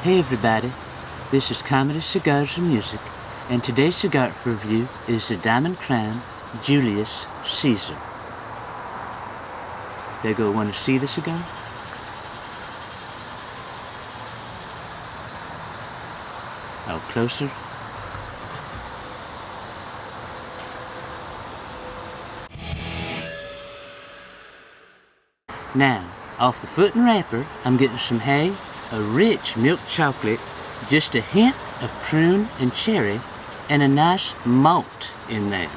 Hey everybody, this is Comedy, Cigars, and Music, and today's cigar review is the Diamond Crown Julius Caesar. There go, want to see the cigar? Oh, closer. Now, off the foot and wrapper, I'm getting some hay, a rich milk chocolate, just a hint of prune and cherry, and a nice malt in there.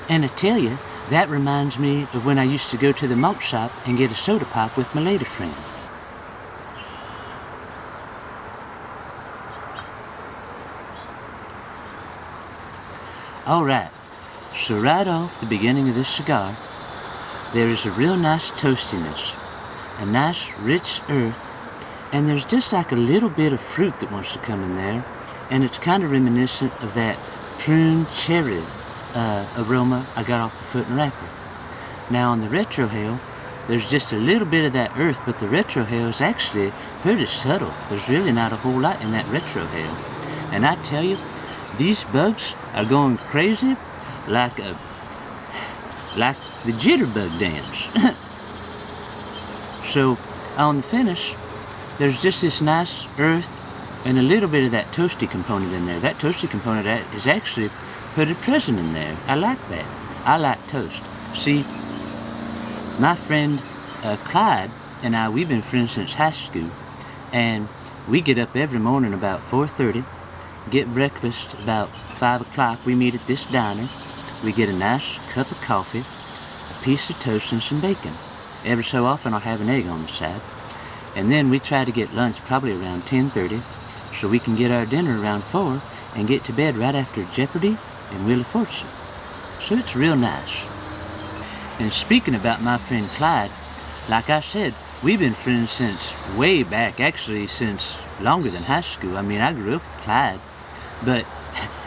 And I tell you, that reminds me of when I used to go to the malt shop and get a soda pop with my lady friend. Alright, so right off the beginning of this cigar, there is a real nice toastiness, a nice rich earth, and there's just like a little bit of fruit that wants to come in there, and it's kind of reminiscent of that prune cherry aroma I got off the foot and wrapper. Now on the retrohale, there's just a little bit of that earth, but the retrohale is actually pretty subtle. There's really not a whole lot in that retrohale. And I tell you, these bugs are going crazy like the jitterbug dance. So on the finish, there's just this nice earth and a little bit of that toasty component in there. That toasty component is actually pretty present in there. I like that. I like toast. See, my friend Clyde and I, we've been friends since high school, and we get up every morning about 4:30, get breakfast about 5 o'clock. We meet at this diner. We get a nice cup of coffee, a piece of toast, and some bacon. Every so often I'll have an egg on the side. And then we try to get lunch probably around 10:30, so we can get our dinner around 4 and get to bed right after Jeopardy and Wheel of Fortune. So it's real nice. And speaking about my friend Clyde, like I said, we've been friends since way back, actually since longer than high school. I mean, I grew up with Clyde. But,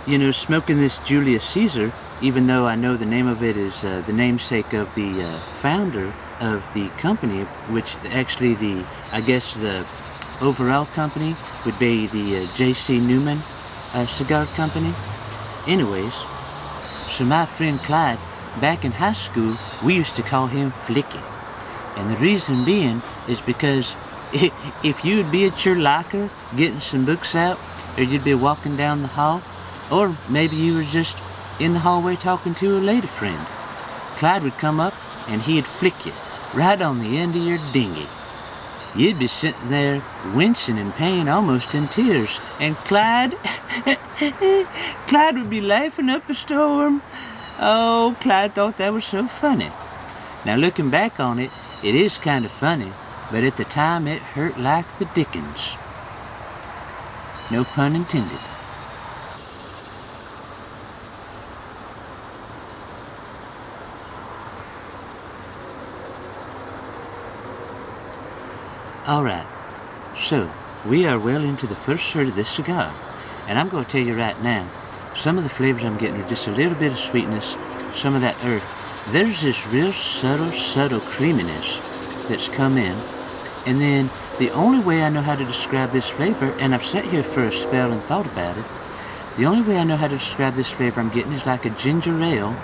you know, smoking this Julius Caesar, even though I know the name of it is the namesake of the founder of the company, which actually I guess the overall company would be the J.C. Newman cigar company. Anyways, so my friend Clyde, back in high school, we used to call him Flicky. And the reason being is because if you would be at your locker getting some books out, or you'd be walking down the hall, or maybe you were just in the hallway talking to a lady friend, Clyde would come up and he'd flick you right on the end of your dinghy. You'd be sitting there wincing in pain, almost in tears, and Clyde would be laughing up a storm. Oh, Clyde thought that was so funny. Now looking back on it, it is kind of funny, but at the time it hurt like the dickens. No pun intended. Alright, so we are well into the first third of this cigar, and I'm going to tell you right now, some of the flavors I'm getting are just a little bit of sweetness, some of that earth. There's this real subtle creaminess that's come in, and then the only way I know how to describe this flavor, and I've sat here for a spell and thought about it, the only way I know how to describe this flavor I'm getting is like a ginger ale,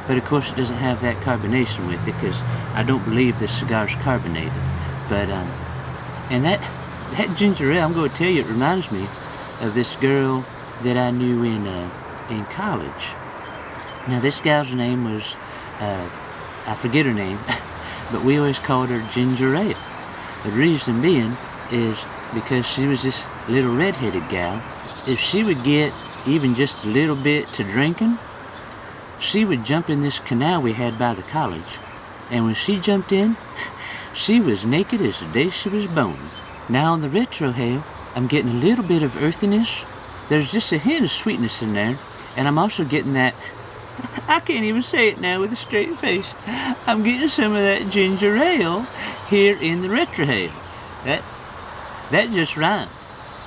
but of course it doesn't have that carbonation with it, because I don't believe this cigar is carbonated. But and that ginger ale, I'm going to tell you, it reminds me of this girl that I knew in college. Now this gal's name was, I forget her name, but we always called her Ginger Ale. The reason being is because she was this little red-headed gal. If she would get even just a little bit to drinking, she would jump in this canal we had by the college. And when she jumped in, she was naked as the day she was born. Now on the retrohale, I'm getting a little bit of earthiness. There's just a hint of sweetness in there. And I'm also getting that, I can't even say it now with a straight face, I'm getting some of that ginger ale here in the retrohale. That just rhymed.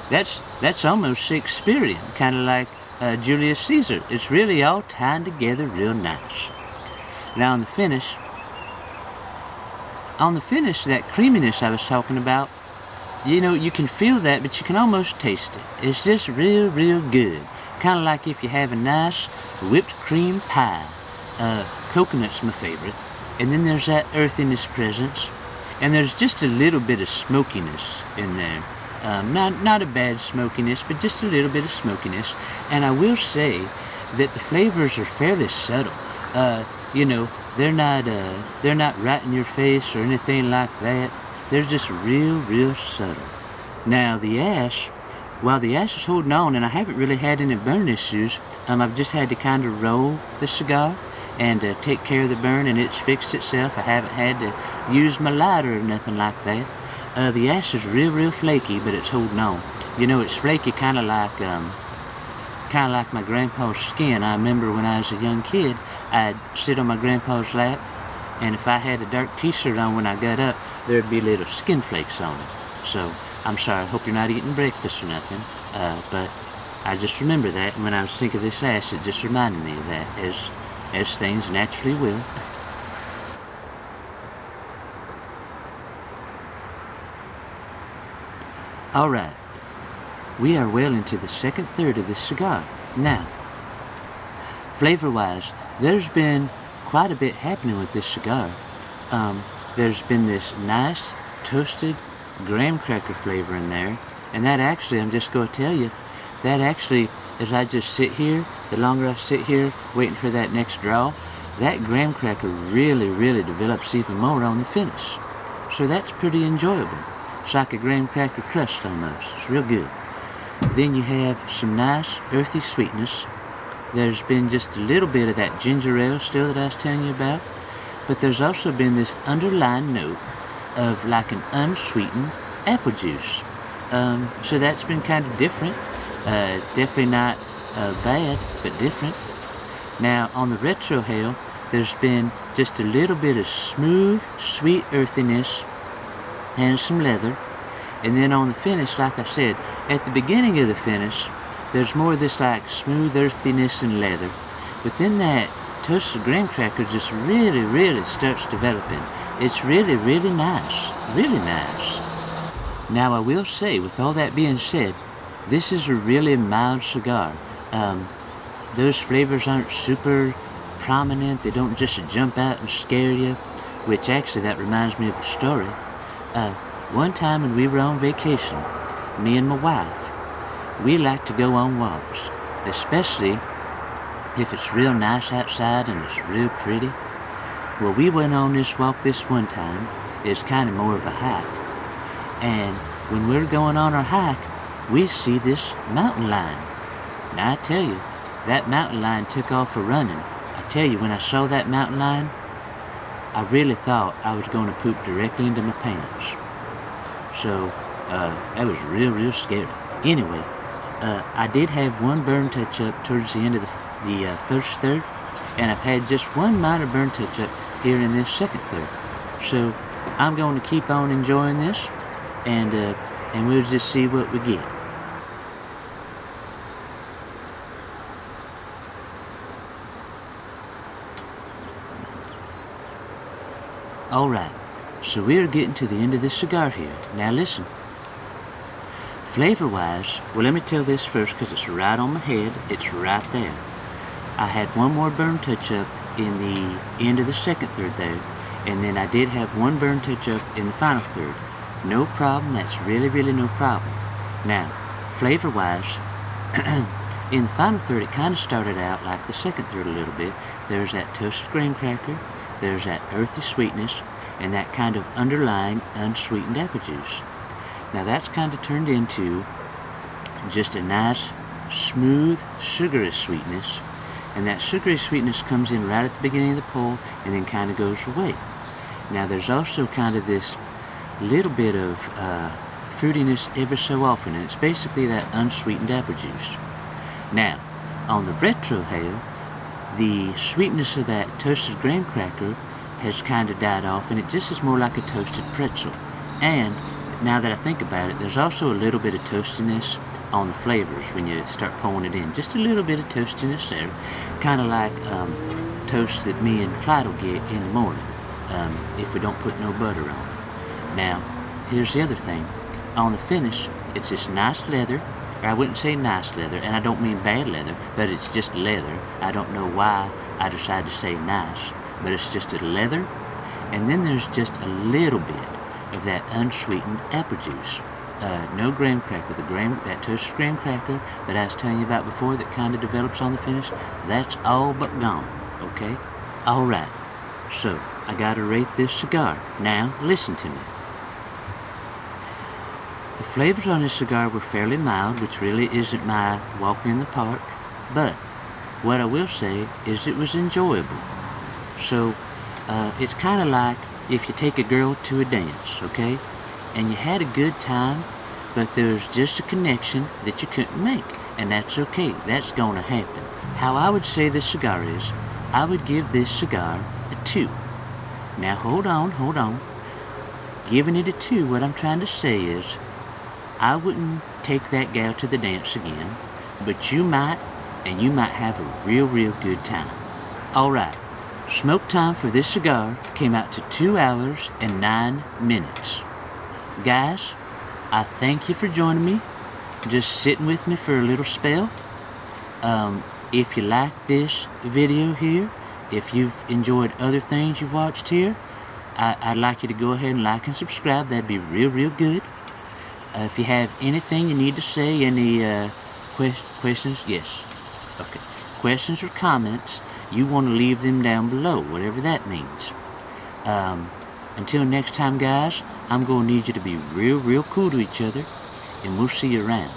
That's almost Shakespearean, kind of like Julius Caesar. It's really all tied together real nice. Now on the finish, that creaminess I was talking about, you know, you can feel that, but you can almost taste it. It's just real, real good. Kind of like if you have a nice whipped cream pie. Coconut's my favorite. And then there's that earthiness presence. And there's just a little bit of smokiness in there. Not a bad smokiness, but just a little bit of smokiness. And I will say that the flavors are fairly subtle. You know, they're not right in your face or anything like that. They're just real, real subtle. Now the ash, while the ash is holding on, and I haven't really had any burn issues, I've just had to kind of roll the cigar and take care of the burn, and it's fixed itself. I haven't had to use my lighter or nothing like that. The ash is real, real flaky, but it's holding on. You know, it's flaky kind of like my grandpa's skin. I remember when I was a young kid, I'd sit on my grandpa's lap, and if I had a dark t-shirt on when I got up, there'd be little skin flakes on it. So, I'm sorry, I hope you're not eating breakfast or nothing, but I just remember that, and when I was thinking of this ash, it just reminded me of that, as things naturally will. Alright, we are well into the second third of this cigar. Now, flavor-wise, there's been quite a bit happening with this cigar. There's been this nice, toasted graham cracker flavor in there, and that actually, I'm just going to tell you, that actually, as I just sit here, the longer I sit here waiting for that next draw, that graham cracker really, really develops even more on the finish. So that's pretty enjoyable. It's like a graham cracker crust almost. It's real good. Then you have some nice earthy sweetness. There's been just a little bit of that ginger ale still that I was telling you about, but there's also been this underlying note of like an unsweetened apple juice. So that's been kind of different. Definitely not bad, but different. Now on the retrohale, there's been just a little bit of smooth, sweet earthiness and some leather. And then on the finish, like I said, at the beginning of the finish, there's more of this like smooth earthiness and leather. But then that toasted graham cracker just really, really starts developing. It's really, really nice. Really nice. Now I will say, with all that being said, this is a really mild cigar. Those flavors aren't super prominent. They don't just jump out and scare you. Which actually, that reminds me of a story. One time when we were on vacation, me and my wife, we like to go on walks, especially if it's real nice outside and it's real pretty. Well, we went on this walk this one time. It's kind of more of a hike. And when we're going on our hike, we see this mountain lion. Now I tell you, that mountain lion took off a-running. I tell you, when I saw that mountain lion, I really thought I was going to poop directly into my pants. So, that was real, real scary. Anyway, I did have one burn touch-up towards the end of the first third, and I've had just one minor burn touch-up here in this second third. So, I'm going to keep on enjoying this, and we'll just see what we get. Alright, so we're getting to the end of this cigar here. Now listen. Flavor-wise, well, let me tell this first because it's right on my head. It's right there. I had one more burn touch-up in the end of the second third there, and then I did have one burn touch-up in the final third. No problem. That's really, really no problem. Now, flavor-wise, in the final third, it kind of started out like the second third a little bit. There's that toasted graham cracker. There's that earthy sweetness and that kind of underlying unsweetened apple juice. Now that's kind of turned into just a nice, smooth, sugary sweetness. And that sugary sweetness comes in right at the beginning of the pull and then kind of goes away. Now there's also kind of this little bit of fruitiness every so often, and it's basically that unsweetened apple juice. Now, on the retrohale, the sweetness of that toasted graham cracker has kind of died off, and it just is more like a toasted pretzel. And now that I think about it, there's also a little bit of toastiness on the flavors when you start pulling it in. Just a little bit of toastiness there, kind of like toast that me and Clyde will get in the morning if we don't put no butter on it. Now, here's the other thing. on the finish, it's this nice leather. Or I wouldn't say nice leather, and I don't mean bad leather, but it's just leather. I don't know why I decided to say nice, but it's just a leather. And then there's just a little bit of that unsweetened apple juice. No graham cracker. That toasted graham cracker that I was telling you about before that kind of develops on the finish, that's all but gone, okay? All right, so I gotta rate this cigar. Now, listen to me. The flavors on this cigar were fairly mild, which really isn't my walk in the park, but what I will say is it was enjoyable. So, it's kind of like if you take a girl to a dance, okay? And you had a good time, but there's just a connection that you couldn't make, and that's okay. That's gonna happen. How I would say this cigar is, I would give this cigar a 2. Now hold on. Giving it a 2, what I'm trying to say is, I wouldn't take that gal to the dance again, but you might, and you might have a real good time. Alright, smoke time for this cigar came out to 2 hours and 9 minutes. Guys, I thank you for joining me, just sitting with me for a little spell. If you like this video here, if you've enjoyed other things you've watched here, I'd like you to go ahead and like and subscribe. That'd be real good. If you have anything you need to say, any questions, yes, okay, questions or comments, you want to leave them down below, whatever that means. Until next time, guys, I'm going to need you to be real cool to each other, and we'll see you around.